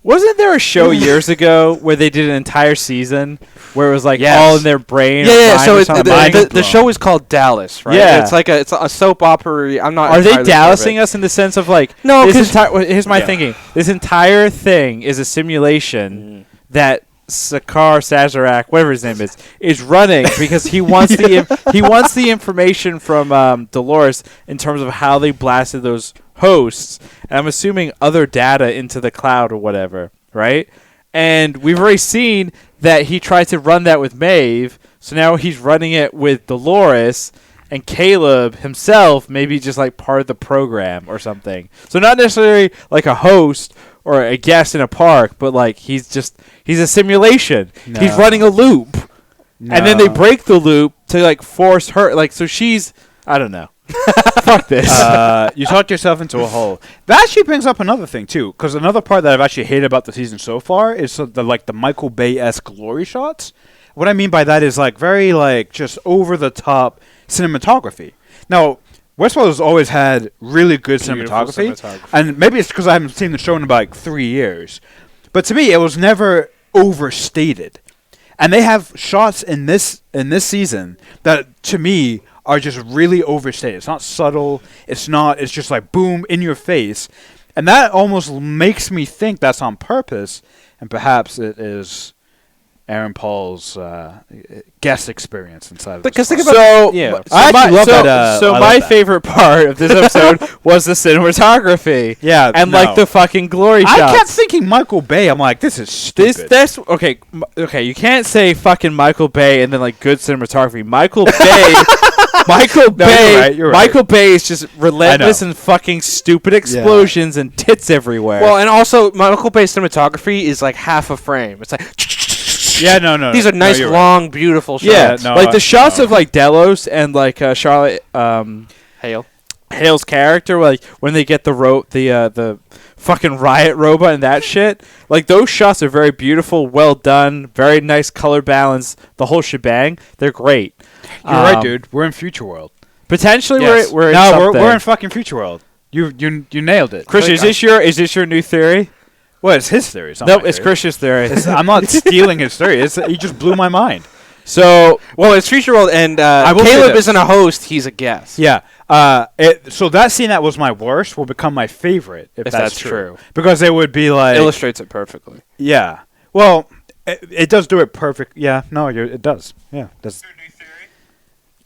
Wasn't there a show years ago where they did an entire season where it was like all in their brain? Yeah. So the show is called Dallas, right? Yeah. It's a soap opera. I'm not. Are they Dallasing us in the sense of like no? Here's my thinking. This entire thing is a simulation that Serac, whatever his name is running because he wants the information from Delores in terms of how they blasted those hosts, and I'm assuming other data into the cloud or whatever, right? And we've already seen that he tried to run that with Maeve, so now he's running it with Delores, and Caleb himself maybe just like part of the program or something. So not necessarily like a host or a guest in a park, but like he's a simulation. No. He's running a loop. No. And then they break the loop to like force her, like, so she's, I don't know. Fuck this. You talked yourself into a hole. That actually brings up another thing too, because another part that I've actually hated about the season so far is the Michael Bay-esque glory shots. What I mean by that is like very like just over the top cinematography. Now, Westworld has always had really good cinematography, and maybe it's because I haven't seen the show in about like 3 years. But to me, it was never overstated, and they have shots in this season that to me are just really overstated. It's not subtle. It's just like boom in your face. And that almost makes me think that's on purpose. And perhaps it is Aaron Paul's guest experience inside of the Because think spot. about my favorite part of this episode was the cinematography. Yeah. And like the fucking glory shots. I kept thinking Michael Bay. I'm like, this is stupid. Okay, you can't say fucking Michael Bay and then like good cinematography. Michael Bay Michael Bay is just relentless and fucking stupid explosions and tits everywhere. Well, and also Michael Bay's cinematography is like half a frame. It's like yeah, no. These are nice, long, beautiful shots. Yeah, like the shots of like Delores and like Charlotte Hale's character, like when they get the fucking riot robot and that shit. Like those shots are very beautiful, well done, very nice color balance, the whole shebang. They're great. You're right, dude. We're in Future World. Potentially, yes. we're in fucking Future World. You nailed it, Chris. Is this your new theory? Well, it's his theory. It's Chris's theory. I'm not stealing his theory. He just blew my mind. So, it's Future World, and Caleb isn't a host; he's a guest. Yeah. So that scene that was my worst will become my favorite if that's true. Because it would be like illustrates it perfectly. Yeah. Well, it does do it perfect. Yeah. No, it does. Yeah. That's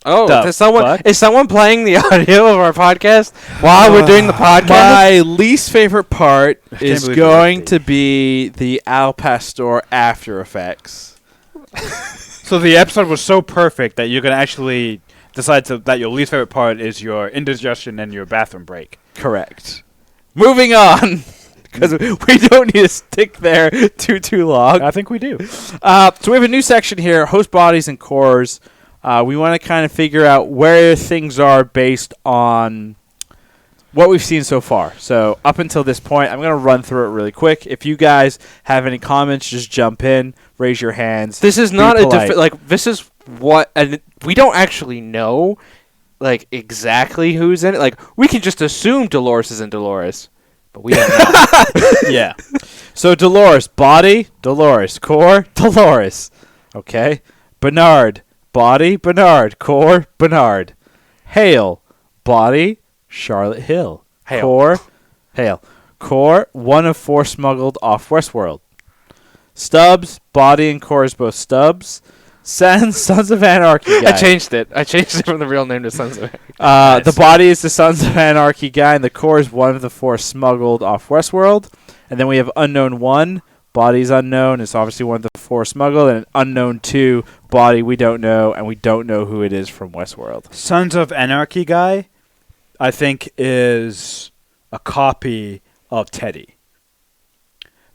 Oh, The fuck? is someone playing the audio of our podcast while we're doing the podcast? My least favorite part is believe going it. to be the Al Pastor After Effects. So the episode was so perfect that you can actually decide that your least favorite part is your indigestion and your bathroom break. Correct. Moving on, because we don't need to stick there too long. I think we do. So we have a new section here, host bodies and cores. We want to kind of figure out where things are based on what we've seen so far. So up until this point, I'm going to run through it really quick. If you guys have any comments, just jump in, raise your hands. This is be not polite. this is what, and we don't actually know, like, exactly who's in it. Like, we can just assume Delores is in Delores, but we don't know. Yeah. So Delores, body, Delores, core, Delores. Okay. Bernard, body, Bernard, core, Bernard. Hale, body, Charlotte Hale. Hale. Core, Hale. Core, one of 4 smuggled off Westworld. Stubbs, body and core is both Stubbs. Sons of Anarchy guy. I changed it. I changed it from the real name to Sons of Anarchy. The body is the Sons of Anarchy guy, and the core is one of the 4 smuggled off Westworld. And then we have Unknown 1. Body's unknown. It's obviously one of the 4 smuggled. And Unknown 2. Body we don't know, and we don't know who it is from Westworld. Sons of Anarchy guy, I think, is a copy of Teddy.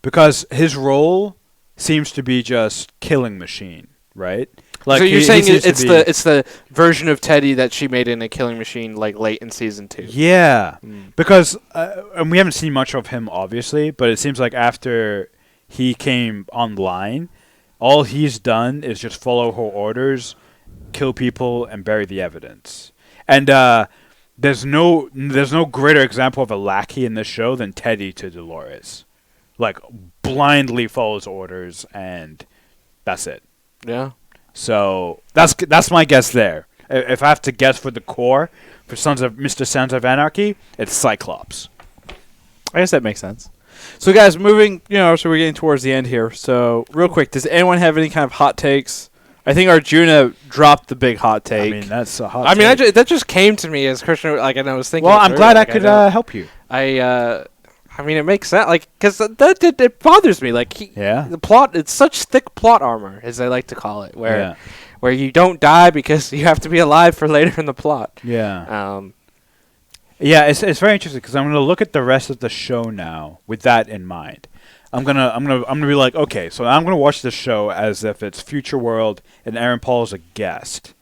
Because his role seems to be just killing machine, right? So you're saying seems to it's be- the version of Teddy that she made in a Killing Machine, like, late in season 2. Yeah. Mm. Because, and we haven't seen much of him, obviously, but it seems like after he came online, all he's done is just follow her orders, kill people, and bury the evidence. And there's no greater example of a lackey in this show than Teddy to Delores. Like, blindly follows orders, and that's it. Yeah. So that's my guess there. If I have to guess for the core, for Mr. Sons of Anarchy, it's Cyclops. I guess that makes sense. So, guys, moving, so we're getting towards the end here. So, real quick, does anyone have any kind of hot takes? I think Arjuna dropped the big hot take. I mean, that's a hot I mean, take. that just came to me as Christian, like, and I was thinking. Well, it I'm through, glad I like, could know- help you. I mean, it makes sense, like, because it bothers me, like, Yeah. the plot. It's such thick plot armor, as I like to call it, Yeah. where you don't die because you have to be alive for later in the plot. Yeah. Yeah, it's very interesting because I'm gonna look at the rest of the show now with that in mind. I'm gonna be like, okay, so I'm gonna watch this show as if it's Future World and Aaron Paul is a guest.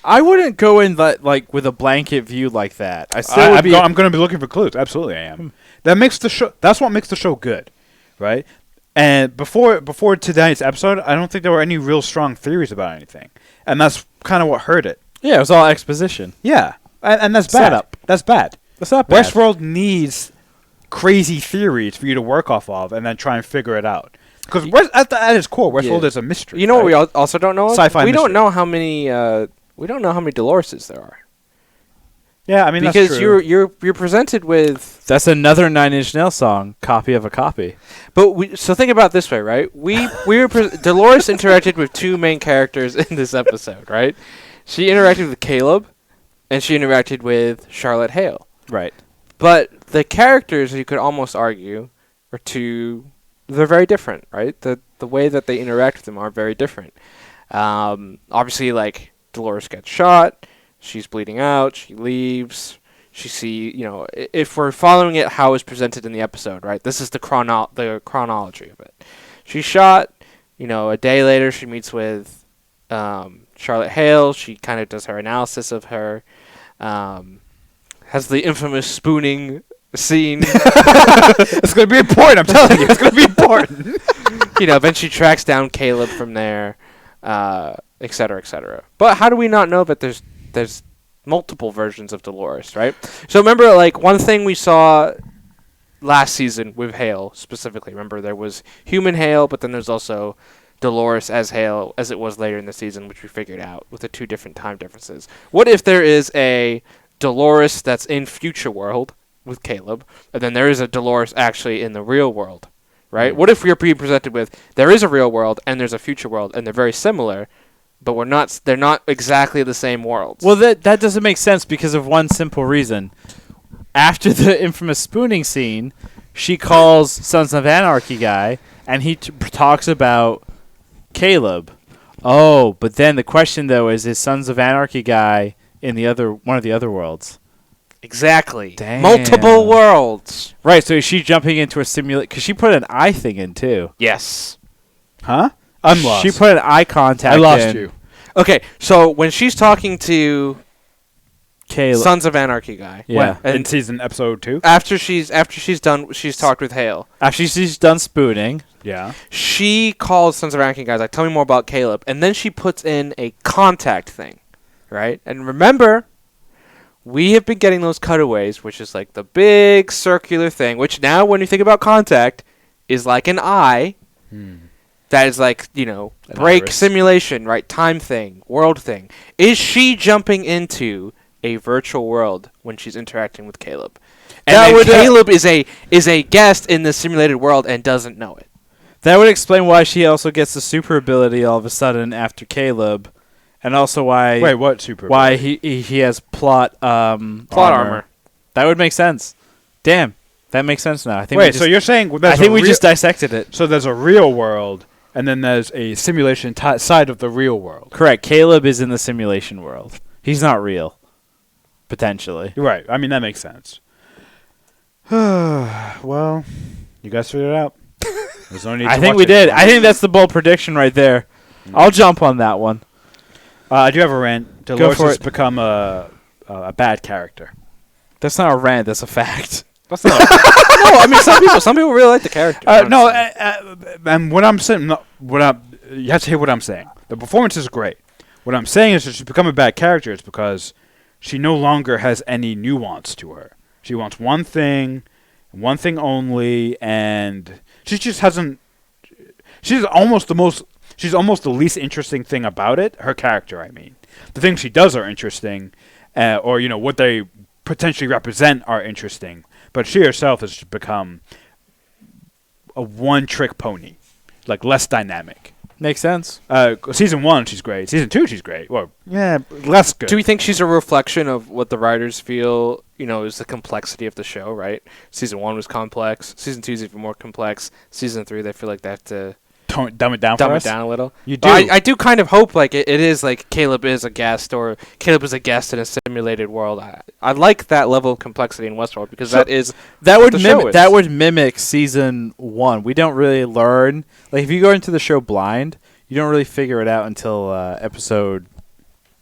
I wouldn't go in like with a blanket view like that. I still would be. I'm gonna be looking for clues. Absolutely, I am. That makes the show. That's what makes the show good, right? And before tonight's episode, I don't think there were any real strong theories about anything, and that's kind of what hurt it. Yeah, it was all exposition. Yeah, and that's bad. Setup. That's bad. That's not bad. Westworld needs crazy theories for you to work off of and then try and figure it out. Because at its core, Westworld is a mystery. You know what we right? also don't know? Sci-fi We don't mystery. know how many. We don't know how many Delores there are. Yeah, I mean Because that's true. you're presented with. That's another Nine Inch Nails song, copy of a copy. But so think about it this way, right? We were Delores interacted with 2 main characters in this episode, right? She interacted with Caleb, and she interacted with Charlotte Hale. Right. But the characters, you could almost argue, are they're very different, right? The way that they interact with them are very different. Obviously, like, Delores gets shot, she's bleeding out, she leaves, if we're following it how it's presented in the episode, right? This is the chronology of it. She's shot, a day later she meets with Charlotte Hale, she kind of does her analysis of her, has the infamous spooning scene. It's going to be important, I'm telling you. It's going to be important. Then she tracks down Caleb from there, et cetera, et cetera. But how do we not know that there's multiple versions of Delores, right? So remember, like, one thing we saw last season with Hale specifically. Remember, there was human Hale, but then there's also Delores as Hale, as it was later in the season, which we figured out with the 2 different time differences. What if there is a Delores that's in Future World with Caleb, and then there is a Delores actually in the real world, right? What if we are being presented with there is a real world and there's a future world, and they're very similar, but we're not. They're not exactly the same worlds. Well, that doesn't make sense because of one simple reason. After the infamous spooning scene, she calls Sons of Anarchy guy, and he talks about Caleb. Oh, but then the question though is Sons of Anarchy guy in one of the other worlds? Exactly. Damn. Multiple worlds. Right. So is she jumping into a simulate? Because she put an eye thing in too. Yes. Huh? I'm lost. She put an eye contact. I lost in. you. Okay, so when she's talking to Caleb. Sons of Anarchy guy, Yeah. When? And In episode 2? after she's done, she's talked with Hale. After she's done spooning. Yeah. She calls Sons of Anarchy guys like, tell me more about Caleb, and then she puts in a contact thing, right? And remember, we have been getting those cutaways, which is like the big circular thing, which now when you think about contact is like an eye. That is like, An break iris. simulation, right? Time thing, world thing. Is she jumping into a virtual world when she's interacting with Caleb? And That then would, Caleb is a guest in the simulated world and doesn't know it. That would explain why she also gets the super ability all of a sudden after Caleb, and also why Wait, what super? why he has plot Armor. That would make sense. Damn, that makes sense now. I think. Wait, so you're saying I think we just dissected it. So there's a real world, and then there's a simulation side of the real world. Correct. Caleb is in the simulation world. He's not real. Potentially. You're right. I mean, that makes sense. Well, you guys figured it out. There's no need I to think watch we it did. anymore. I think that's the bold prediction right there. I'll jump on that one. I do have a rant. Delores for has it. become a bad character. That's not a rant. That's a fact. That's not. No, I mean some people really like the character. No, honestly. and what I'm saying, you have to hear what I'm saying. The performance is great. What I'm saying is that she's become a bad character. It's because she no longer has any nuance to her. She wants one thing only, and she just hasn't. She's almost the least interesting thing about it. Her character, I mean, the things she does are interesting, or what they potentially represent are interesting. But she herself has become a one-trick pony, like less dynamic. Makes sense. Season 1, she's great. Season 2, she's great. Well, yeah, less good. Do we think she's a reflection of what the writers feel, is the complexity of the show, right? Season 1 was complex. Season 2 is even more complex. Season 3, they feel like they have to dumb it down for dumb us? it down a little. You do. But I do kind of hope like it is like Caleb is a guest or Caleb is a guest in a simulated world. I like that level of complexity in Westworld because that would mimic season 1. We don't really learn, like if you go into the show blind, you don't really figure it out until episode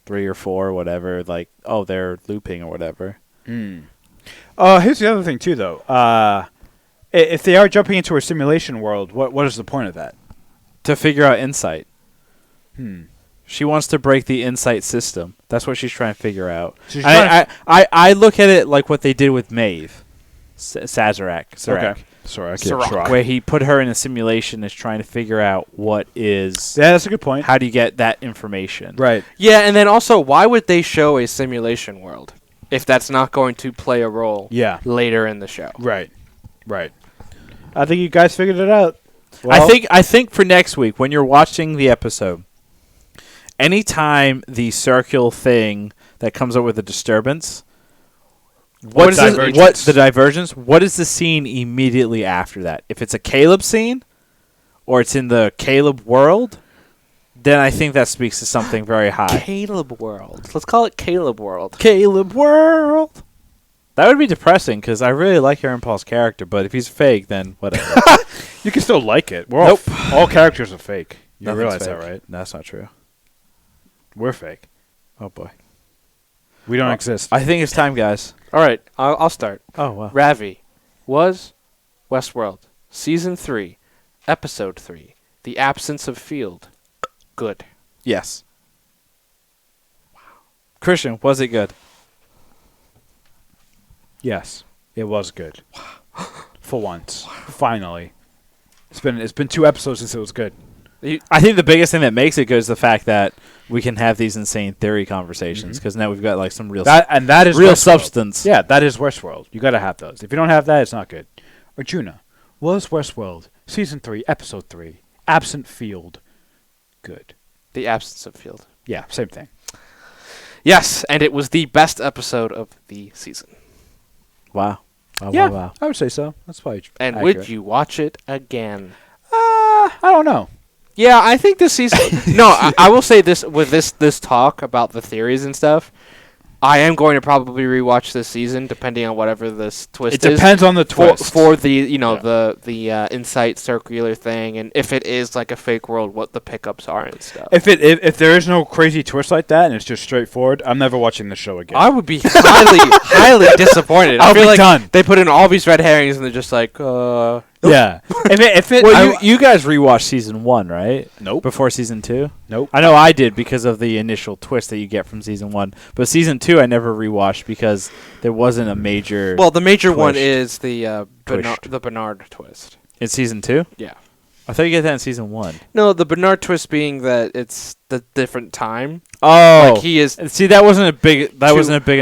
3 or 4 or whatever, like they're looping or whatever. Here's the other thing too though. If they are jumping into a simulation world, what is the point of that? To figure out insight. She wants to break the insight system. That's what she's trying to figure out. I look at it like what they did with Maeve. Serac. Okay. Serac. Where he put her in a simulation is trying to figure out what is... Yeah, that's a good point. How do you get that information? Right. Yeah, and then also, why would they show a simulation world if that's not going to play a role later in the show? Right. I think you guys figured it out. Well, I think for next week, when you're watching the episode, anytime the circular thing that comes up with a disturbance, what is the divergence? What is the scene immediately after that? If it's a Caleb scene, or it's in the Caleb world, then I think that speaks to something very high. Caleb world. Let's call it Caleb world. Caleb world. That would be depressing because I really like Aaron Paul's character, but if he's fake, then whatever. You can still like it. All characters are fake. You realize that, right? No, that's not true. We're fake. Oh boy, we don't exist. I think it's time, guys. All right, I'll start. Oh wow. Ravi, was Westworld Season 3, Episode 3, The Absence of Field, good? Yes. Wow. Christian, was it good? Yes, it was good. For once, finally. It's been 2 episodes since it was good. I think the biggest thing that makes it good is the fact that we can have these insane theory conversations because now we've got like some real that is real Westworld. Substance. Yeah, that is Westworld. You got to have those. If you don't have that, it's not good. Arjuna, was Westworld Season 3, Episode 3, Absent Field good? The absence of Field. Yeah, same thing. Yes, and it was the best episode of the season. Wow. Wow, Yeah, wow, wow. I would say so. That's probably And accurate. would you watch it again? I don't know. Yeah, I think this season. No, I will say this with this talk about the theories and stuff. I am going to probably rewatch this season, depending on whatever this twist It is. depends on the twist. For the the insight circular thing, and if it is like a fake world, what the pickups are and stuff. If there is no crazy twist like that and it's just straightforward, I'm never watching the show again. I would be highly disappointed. I I'll feel be like done. they put in all these red herrings and they're just like, Yeah. if it Well, you guys rewatched season 1, right? Nope. Before season 2? Nope. I know I did because of the initial twist that you get from season 1. But season 2 I never rewatched because there wasn't a major... Well, the major one Twist. is the Twist. Bernard twist. In season 2? Yeah. I thought you get that in season 1. No, the Bernard twist being that it's the different time. Oh. Like he is. See, that wasn't a big enough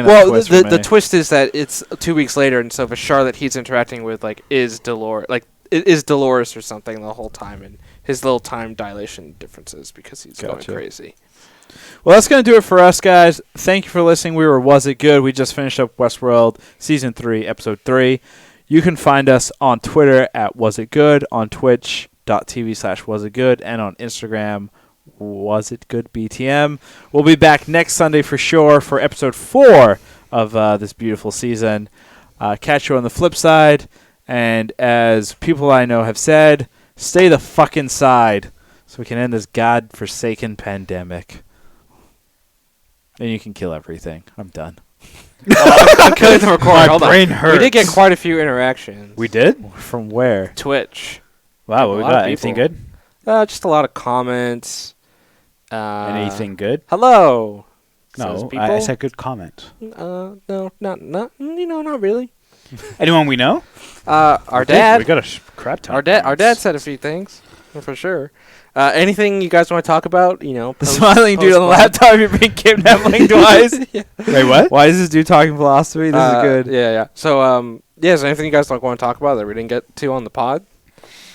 Well, twist the for me. twist is that it's 2 weeks later, and so for Charlotte, he's interacting with like is Delores or something the whole time, and his little time dilation differences because he's Gotcha. going crazy. Well, that's going to do it for us, guys. Thank you for listening. We were Was It Good? We just finished up Westworld Season 3, Episode 3. You can find us on Twitter at Was It Good, on twitch.tv/wasitgood, and on Instagram, Was It Good BTM. We'll be back next Sunday for sure for Episode 4 of this beautiful season. Catch you on the flip side. And as people I know have said, stay the fuck inside so we can end this godforsaken pandemic. And you can kill everything. I'm done. I'm killing the record. My Hold on. brain hurts. We did get quite a few interactions. We did? From where? Twitch. Wow, what A we lot of got? Anything people. good? Just a lot of comments. Anything good? Hello. says No, people. I said good comment. No, not not really. Anyone we know? Our dad. We got a crap ton. Our dad said a few things for sure. Anything you guys want to talk about? You know, The smiling dude on the laptop, you're being kidnapped like twice. Wait, what? Why is this dude talking philosophy? This is good. Yeah. So, is there anything you guys want to talk about that we didn't get to on the pod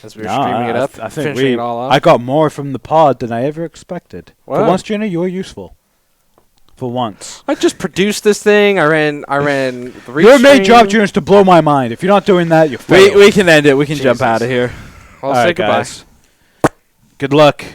as we were streaming it up, I think finishing it all up? I got more from the pod than I ever expected. Wow. For once, Jenna, you were useful. For once. I just produced this thing. I ran the Your main restream. job, Junior, is to blow my mind. If you're not doing that, you're failed. We can end it. We can jump Jesus. out of here. I'll All say right, goodbye. guys. Good luck.